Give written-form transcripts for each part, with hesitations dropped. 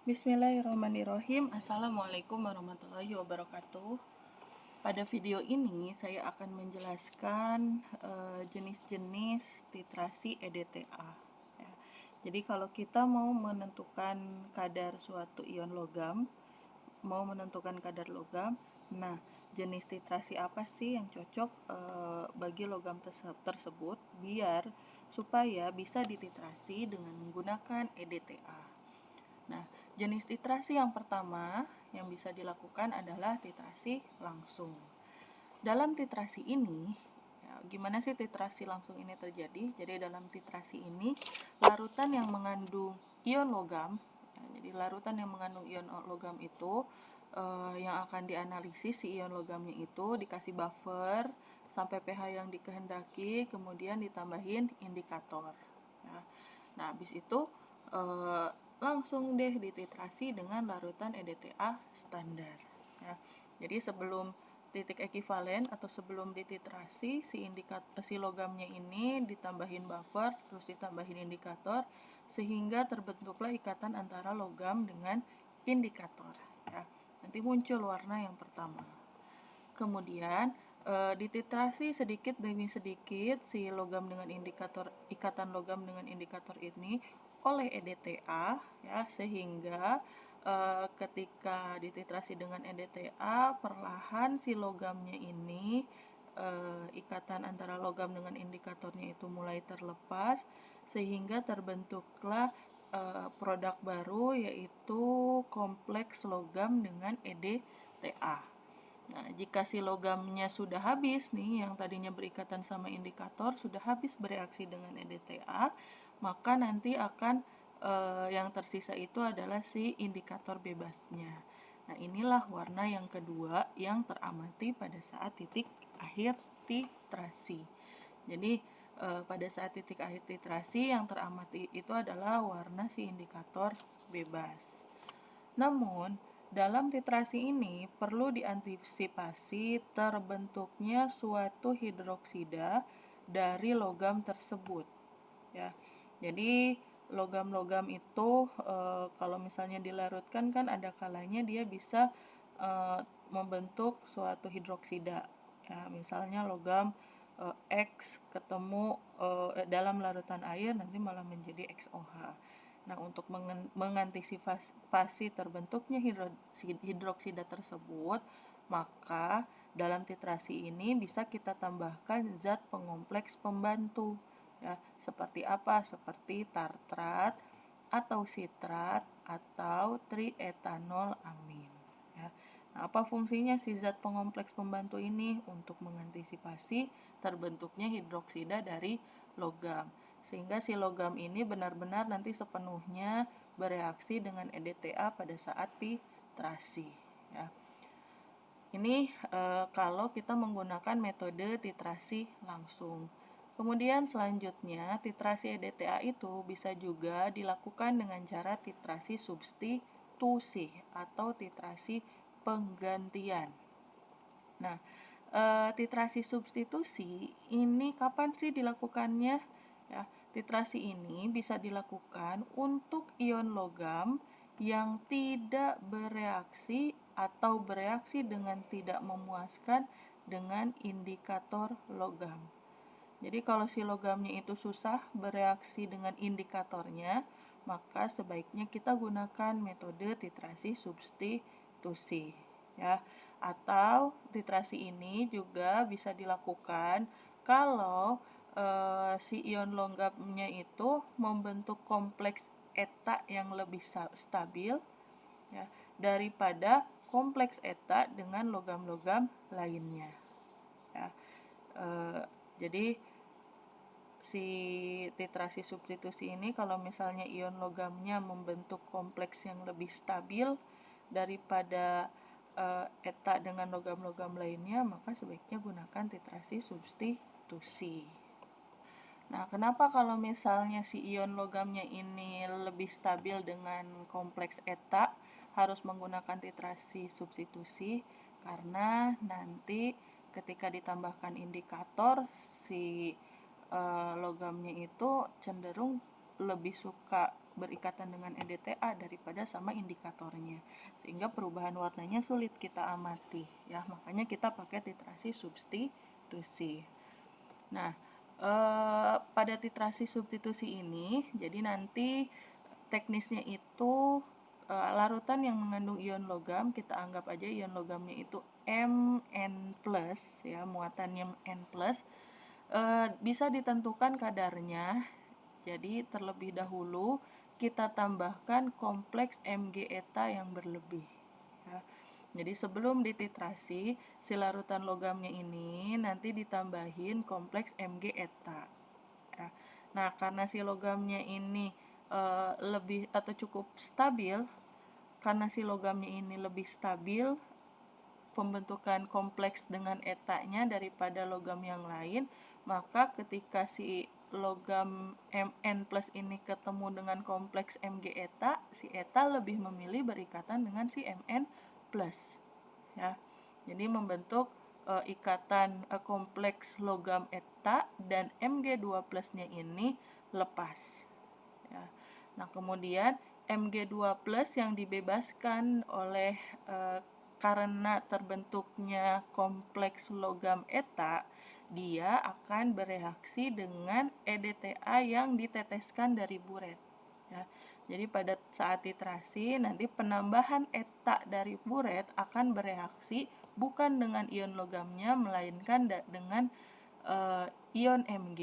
Bismillahirrahmanirrahim. Assalamualaikum warahmatullahi wabarakatuh. Pada video ini saya akan menjelaskan jenis-jenis titrasi EDTA. Ya. Jadi kalau kita mau menentukan kadar suatu ion logam, nah jenis titrasi apa sih yang cocok bagi logam tersebut biar supaya bisa dititrasi dengan menggunakan EDTA. Nah, jenis titrasi yang pertama yang bisa dilakukan adalah titrasi langsung. Dalam titrasi ini, ya, gimana sih titrasi langsung ini terjadi? Jadi dalam titrasi ini, larutan yang mengandung ion logam, ya, jadi larutan yang mengandung ion logam itu yang akan dianalisis si ion logamnya itu dikasih buffer sampai pH yang dikehendaki, kemudian ditambahin indikator. Ya. Nah, habis itu langsung deh dititrasi dengan larutan EDTA standar. Ya. Jadi sebelum titik ekivalen atau sebelum dititrasi si logamnya ini ditambahin buffer, terus ditambahin indikator, sehingga terbentuklah ikatan antara logam dengan indikator. Ya. Nanti muncul warna yang pertama. Kemudian dititrasi sedikit demi sedikit si logam dengan ikatan logam dengan indikator ini oleh EDTA, ya, sehingga ketika dititrasi dengan EDTA perlahan si logamnya ini ikatan antara logam dengan indikatornya itu mulai terlepas sehingga terbentuklah produk baru yaitu kompleks logam dengan EDTA. Nah, jika si logamnya sudah habis nih, yang tadinya berikatan sama indikator, sudah habis bereaksi dengan EDTA, maka nanti akan yang tersisa itu adalah si indikator bebasnya. Nah, inilah warna yang kedua yang teramati pada saat titik akhir titrasi. Jadi, pada saat titik akhir titrasi yang teramati itu adalah warna si indikator bebas. Namun, dalam titrasi ini perlu diantisipasi terbentuknya suatu hidroksida dari logam tersebut. Ya, jadi logam-logam itu kalau misalnya dilarutkan kan ada kalanya dia bisa membentuk suatu hidroksida. Ya, misalnya logam X ketemu dalam larutan air nanti malah menjadi XOH. Nah, untuk mengantisipasi terbentuknya hidroksida tersebut, maka dalam titrasi ini bisa kita tambahkan zat pengompleks pembantu. Ya, seperti apa? Seperti tartrat atau sitrat atau trietanol amin. Ya. Nah, apa fungsinya si zat pengompleks pembantu ini? Untuk mengantisipasi terbentuknya hidroksida dari logam. Sehingga si logam ini benar-benar nanti sepenuhnya bereaksi dengan EDTA pada saat titrasi. Ya. Ini kalau kita menggunakan metode titrasi langsung. Kemudian selanjutnya, titrasi EDTA itu bisa juga dilakukan dengan cara titrasi substitusi atau titrasi penggantian. Nah, titrasi substitusi ini kapan sih dilakukannya? Ya, titrasi ini bisa dilakukan untuk ion logam yang tidak bereaksi atau bereaksi dengan tidak memuaskan dengan indikator logam. Jadi kalau si logamnya itu susah bereaksi dengan indikatornya, maka sebaiknya kita gunakan metode titrasi substitusi. Ya, atau titrasi ini juga bisa dilakukan kalau si ion logamnya itu membentuk kompleks eta yang lebih stabil, ya, daripada kompleks eta dengan logam-logam lainnya. Ya, jadi si titrasi substitusi ini kalau misalnya ion logamnya membentuk kompleks yang lebih stabil daripada eta dengan logam-logam lainnya, maka sebaiknya gunakan titrasi substitusi. Nah, kenapa kalau misalnya si ion logamnya ini lebih stabil dengan kompleks eta harus menggunakan titrasi substitusi? Karena nanti ketika ditambahkan indikator si logamnya itu cenderung lebih suka berikatan dengan EDTA daripada sama indikatornya, sehingga perubahan warnanya sulit kita amati ya, makanya kita pakai titrasi substitusi. Nah, pada titrasi substitusi ini jadi nanti teknisnya itu larutan yang mengandung ion logam, kita anggap aja ion logamnya itu Mn+, ya, muatannya N+, bisa ditentukan kadarnya. Jadi terlebih dahulu kita tambahkan kompleks Mg eta yang berlebih ya. Jadi sebelum dititrasi, si larutan logamnya ini nanti ditambahin kompleks Mg eta ya. Nah, karena si logamnya ini lebih atau cukup stabil, karena si logamnya ini lebih stabil pembentukan kompleks dengan etanya daripada logam yang lain, maka ketika si logam Mn plus ini ketemu dengan kompleks Mg eta, si eta lebih memilih berikatan dengan si Mn plus ya. Jadi membentuk ikatan kompleks logam eta dan Mg2 plusnya ini lepas ya. Nah, kemudian Mg2 plus yang dibebaskan oleh karena terbentuknya kompleks logam eta, dia akan bereaksi dengan EDTA yang diteteskan dari buret ya. Jadi pada saat titrasi nanti penambahan eta dari buret akan bereaksi bukan dengan ion logamnya, melainkan dengan ion Mg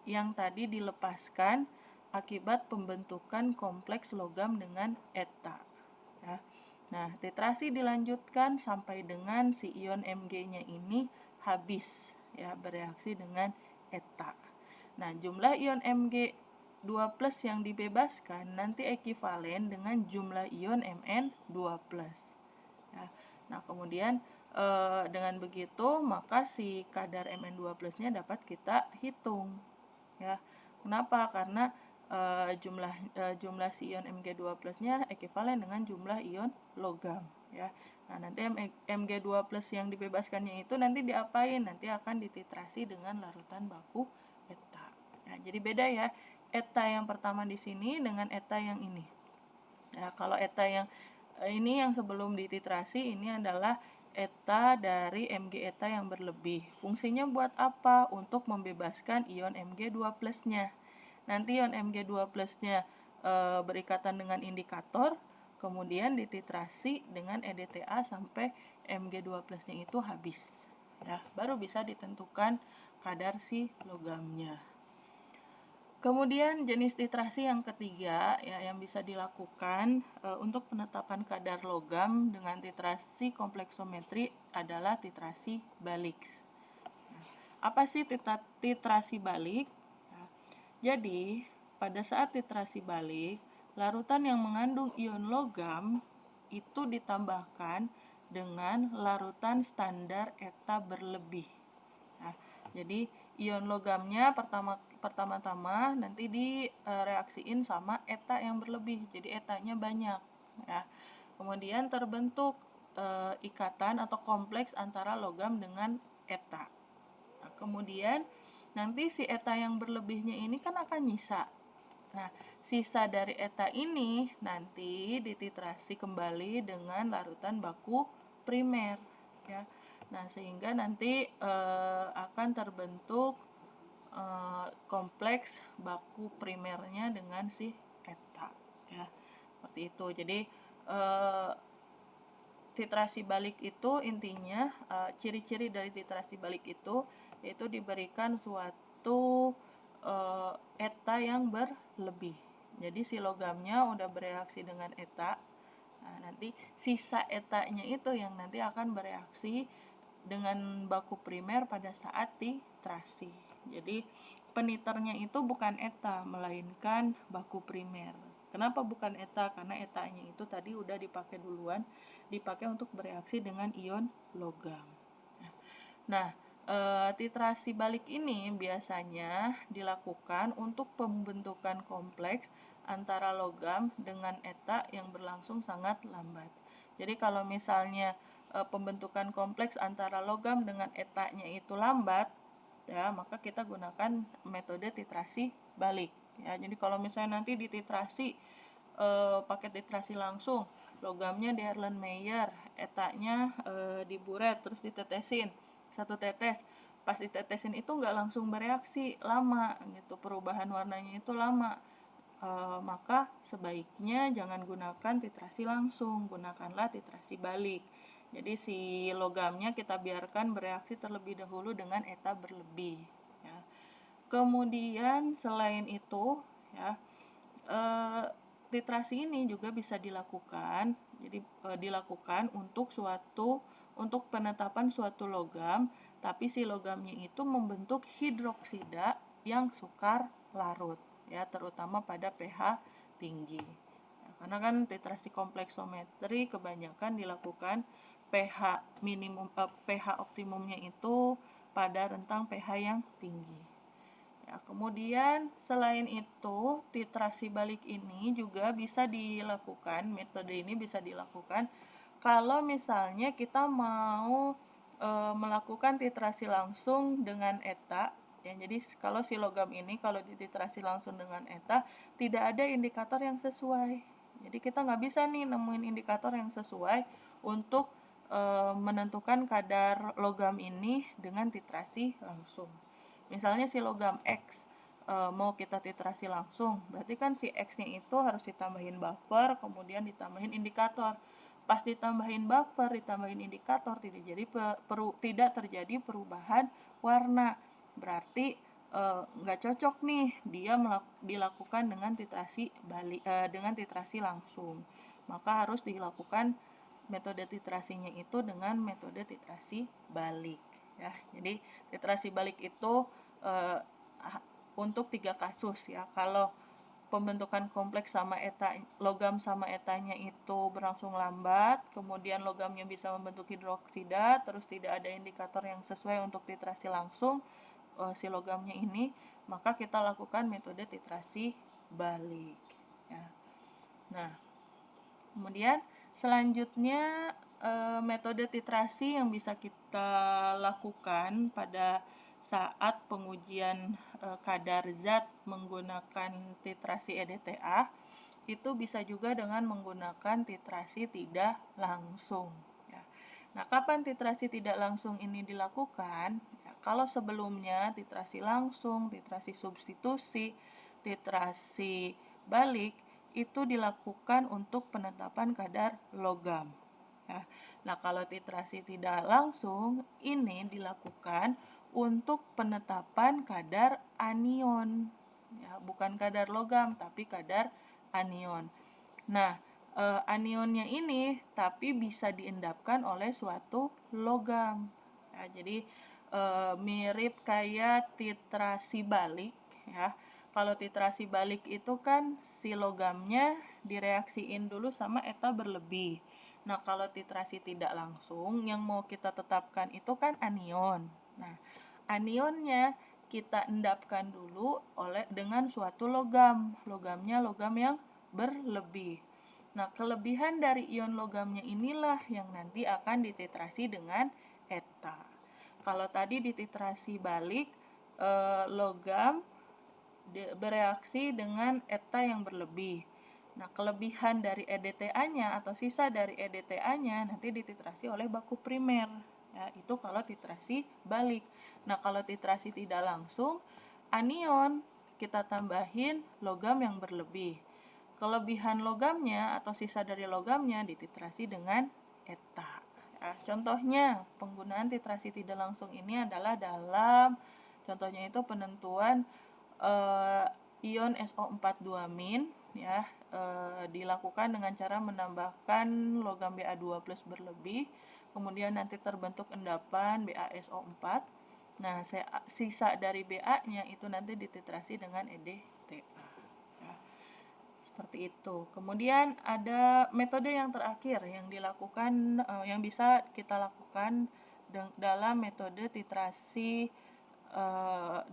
yang tadi dilepaskan akibat pembentukan kompleks logam dengan eta ya. Nah, titrasi dilanjutkan sampai dengan si ion Mg-nya ini habis ya, bereaksi dengan eta. Nah, jumlah ion Mg2+ yang dibebaskan nanti ekivalen dengan jumlah ion Mn2+. Ya. Nah, kemudian dengan begitu maka si kadar Mn2+-nya dapat kita hitung ya. Kenapa? Karena jumlah si ion Mg2 plusnya ekivalen dengan jumlah ion logam ya. Nah, nanti Mg2 plus yang dibebaskannya itu nanti diapain? Nanti akan dititrasi dengan larutan baku eta. Nah, jadi beda ya, eta yang pertama di sini dengan eta yang ini. Nah, kalau eta yang ini yang sebelum dititrasi ini adalah eta dari Mg eta yang berlebih. Fungsinya buat apa? Untuk membebaskan ion Mg2 plusnya. Nanti ion Mg2 plusnya berikatan dengan indikator, kemudian dititrasi dengan EDTA sampai Mg2 plusnya itu habis ya, baru bisa ditentukan kadar si logamnya. Kemudian jenis titrasi yang ketiga ya, yang bisa dilakukan untuk penetapan kadar logam dengan titrasi kompleksometri adalah titrasi balik. Apa sih titrasi balik? Jadi, pada saat titrasi balik, larutan yang mengandung ion logam itu ditambahkan dengan larutan standar eta berlebih. Nah, jadi ion logamnya pertama-tama nanti direaksiin sama eta yang berlebih, jadi etanya banyak ya. Kemudian terbentuk ikatan atau kompleks antara logam dengan eta. Nah, kemudian nanti si eta yang berlebihnya ini kan akan nyisa. Nah, sisa dari eta ini nanti dititrasi kembali dengan larutan baku primer ya. Nah, sehingga nanti akan terbentuk kompleks baku primernya dengan si eta ya. Seperti itu. Jadi titrasi balik itu intinya ciri-ciri dari titrasi balik itu yaitu diberikan suatu eta yang berlebih. Jadi si logamnya udah bereaksi dengan eta. Nah, nanti sisa etanya itu yang nanti akan bereaksi dengan baku primer pada saat titrasi. Jadi peniternya itu bukan eta, melainkan baku primer. Kenapa bukan eta? Karena etanya itu tadi udah dipakai duluan, dipakai untuk bereaksi dengan ion logam. Nah, titrasi balik ini biasanya dilakukan untuk pembentukan kompleks antara logam dengan eta yang berlangsung sangat lambat. Jadi kalau misalnya pembentukan kompleks antara logam dengan etanya itu lambat, ya maka kita gunakan metode titrasi balik. Ya, jadi kalau misalnya nanti dititrasi pakai titrasi langsung, logamnya di Erlenmeyer, etanya di buret terus ditetesin 1 tetes. Pas ditetesin itu nggak langsung bereaksi, lama gitu, perubahan warnanya itu lama. Maka sebaiknya jangan gunakan titrasi langsung, gunakanlah titrasi balik. Jadi si logamnya kita biarkan bereaksi terlebih dahulu dengan eta berlebih ya. Kemudian selain itu ya, titrasi ini juga bisa dilakukan. Jadi dilakukan untuk penetapan suatu logam, tapi si logamnya itu membentuk hidroksida yang sukar larut ya, terutama pada pH tinggi. Ya, karena kan titrasi kompleksometri kebanyakan dilakukan pH pH optimumnya itu pada rentang pH yang tinggi. Ya, kemudian selain itu, titrasi balik ini juga bisa dilakukan, metode ini bisa dilakukan kalau misalnya kita mau melakukan titrasi langsung dengan eta. Ya, jadi kalau si logam ini kalau dititrasi langsung dengan eta, tidak ada indikator yang sesuai. Jadi kita nggak bisa nih nemuin indikator yang sesuai untuk menentukan kadar logam ini dengan titrasi langsung. Misalnya si logam X mau kita titrasi langsung, berarti kan si X-nya itu harus ditambahin buffer, kemudian ditambahin indikator. Pas ditambahin buffer, ditambahin indikator, tidak terjadi perubahan warna. Berarti nggak cocok nih dia dilakukan dengan titrasi balik, dengan titrasi langsung. Maka harus dilakukan metode titrasinya itu dengan metode titrasi balik ya. Jadi titrasi balik itu untuk 3 kasus ya. Kalau pembentukan kompleks sama eta, logam sama etanya itu berlangsung lambat, kemudian logamnya bisa membentuk hidroksida, terus tidak ada indikator yang sesuai untuk titrasi langsung si logamnya ini, maka kita lakukan metode titrasi balik ya. Nah, kemudian selanjutnya metode titrasi yang bisa kita lakukan pada saat pengujian kadar zat menggunakan titrasi EDTA itu bisa juga dengan menggunakan titrasi tidak langsung ya. Nah, kapan titrasi tidak langsung ini dilakukan? Ya, kalau sebelumnya titrasi langsung, titrasi substitusi, titrasi balik itu dilakukan untuk penetapan kadar logam ya. Nah, kalau titrasi tidak langsung ini dilakukan untuk penetapan kadar anion ya, bukan kadar logam tapi kadar anion. Nah, anionnya ini tapi bisa diendapkan oleh suatu logam ya. Jadi mirip kayak titrasi balik ya. Kalau titrasi balik itu kan si logamnya direaksiin dulu sama eta berlebih. Nah, kalau titrasi tidak langsung yang mau kita tetapkan itu kan anion. Nah, anionnya kita endapkan dulu dengan suatu logam. Logamnya logam yang berlebih. Nah, kelebihan dari ion logamnya inilah yang nanti akan dititrasi dengan eta. Kalau tadi dititrasi balik, logam bereaksi dengan eta yang berlebih. Nah, kelebihan dari EDTA-nya atau sisa dari EDTA-nya nanti dititrasi oleh baku primer. Ya, itu kalau titrasi balik. Nah, kalau titrasi tidak langsung, anion kita tambahin logam yang berlebih. Kelebihan logamnya atau sisa dari logamnya dititrasi dengan eta. Ya, contohnya penggunaan titrasi tidak langsung ini adalah dalam contohnya itu penentuan ion SO42- ya, dilakukan dengan cara menambahkan logam Ba2+ berlebih, kemudian nanti terbentuk endapan BaSO4. Nah, sisa dari Ba-nya itu nanti dititrasi dengan EDTA ya. Seperti itu. Kemudian ada metode yang terakhir yang dilakukan yang bisa kita lakukan dalam metode titrasi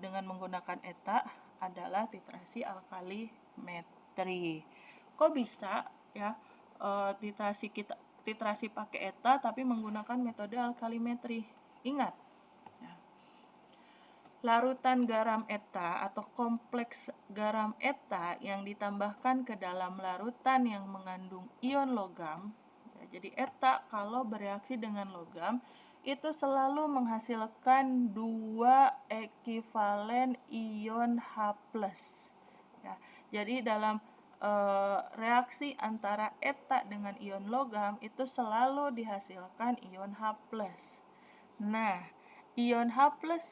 dengan menggunakan eta adalah titrasi alkalimetri. Kok bisa ya titrasi pakai eta tapi menggunakan metode alkalimetri? Ingat ya, larutan garam eta atau kompleks garam eta yang ditambahkan ke dalam larutan yang mengandung ion logam. Ya, jadi eta kalau bereaksi dengan logam itu selalu menghasilkan 2 ekivalen ion H+. Ya, jadi dalam reaksi antara eta dengan ion logam itu selalu dihasilkan ion H+. Nah, ion H+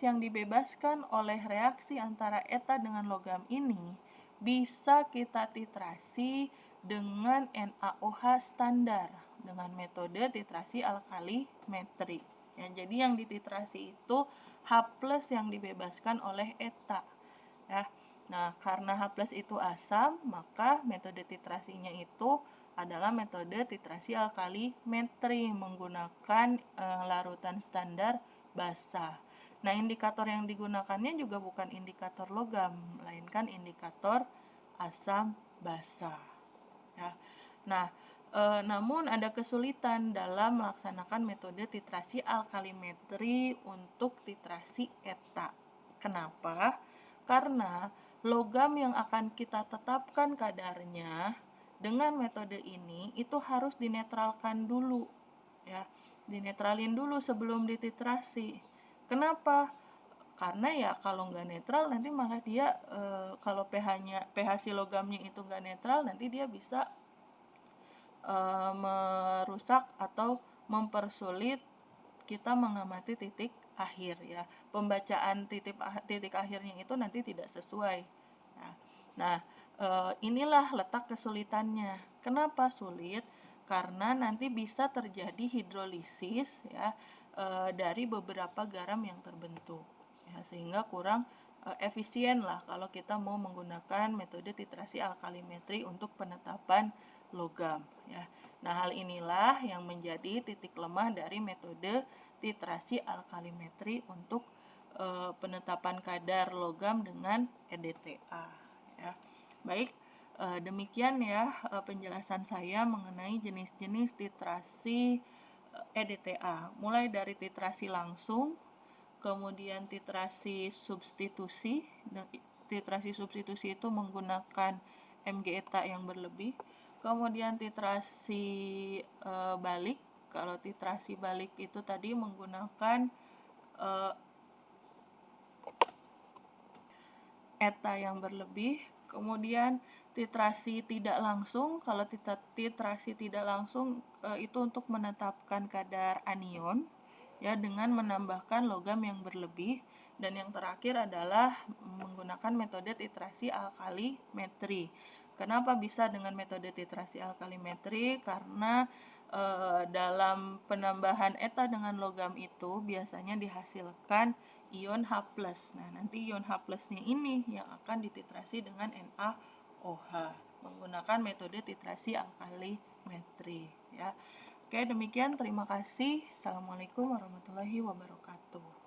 yang dibebaskan oleh reaksi antara eta dengan logam ini bisa kita titrasi dengan NaOH standar dengan metode titrasi alkalimetri. Ya, jadi yang dititrasi itu H+ yang dibebaskan oleh eta. Ya. Nah, karena H+ itu asam, maka metode titrasinya itu adalah metode titrasi alkalimetri menggunakan larutan standar basah. Nah, indikator yang digunakannya juga bukan indikator logam, melainkan indikator asam basah. Ya. Nah, namun ada kesulitan dalam melaksanakan metode titrasi alkalimetri untuk titrasi eta. Kenapa? Karena logam yang akan kita tetapkan kadarnya dengan metode ini itu harus dinetralkan dulu, ya, dinetralin dulu sebelum dititrasi. Kenapa? Karena ya kalau nggak netral nanti malah dia kalau pH si logamnya itu nggak netral, nanti dia bisa merusak atau mempersulit kita mengamati titik akhir, ya. Pembacaan titik akhirnya itu nanti tidak sesuai. Nah, inilah letak kesulitannya. Kenapa sulit? Karena nanti bisa terjadi hidrolisis, ya, dari beberapa garam yang terbentuk, ya, sehingga kurang efisien lah kalau kita mau menggunakan metode titrasi alkalimetri untuk penetapan logam, ya. Nah, hal inilah yang menjadi titik lemah dari metode titrasi alkalimetri untuk penetapan kadar logam dengan EDTA, ya. Baik, demikian ya penjelasan saya mengenai jenis-jenis titrasi EDTA, mulai dari titrasi langsung, kemudian titrasi substitusi. Titrasi substitusi itu menggunakan Mg-eta yang berlebih. Kemudian titrasi balik. Kalau titrasi balik itu tadi menggunakan eta yang berlebih. Kemudian titrasi tidak langsung. Kalau titrasi tidak langsung itu untuk menetapkan kadar anion, ya, dengan menambahkan logam yang berlebih. Dan yang terakhir adalah menggunakan metode titrasi alkalimetri. Kenapa bisa dengan metode titrasi alkalimetri? Karena dalam penambahan eta dengan logam itu biasanya dihasilkan ion H+. Nah, nanti ion H+-nya ini yang akan dititrasi dengan NaOH menggunakan metode titrasi alkalimetri, ya. Oke, demikian, terima kasih. Assalamualaikum warahmatullahi wabarakatuh.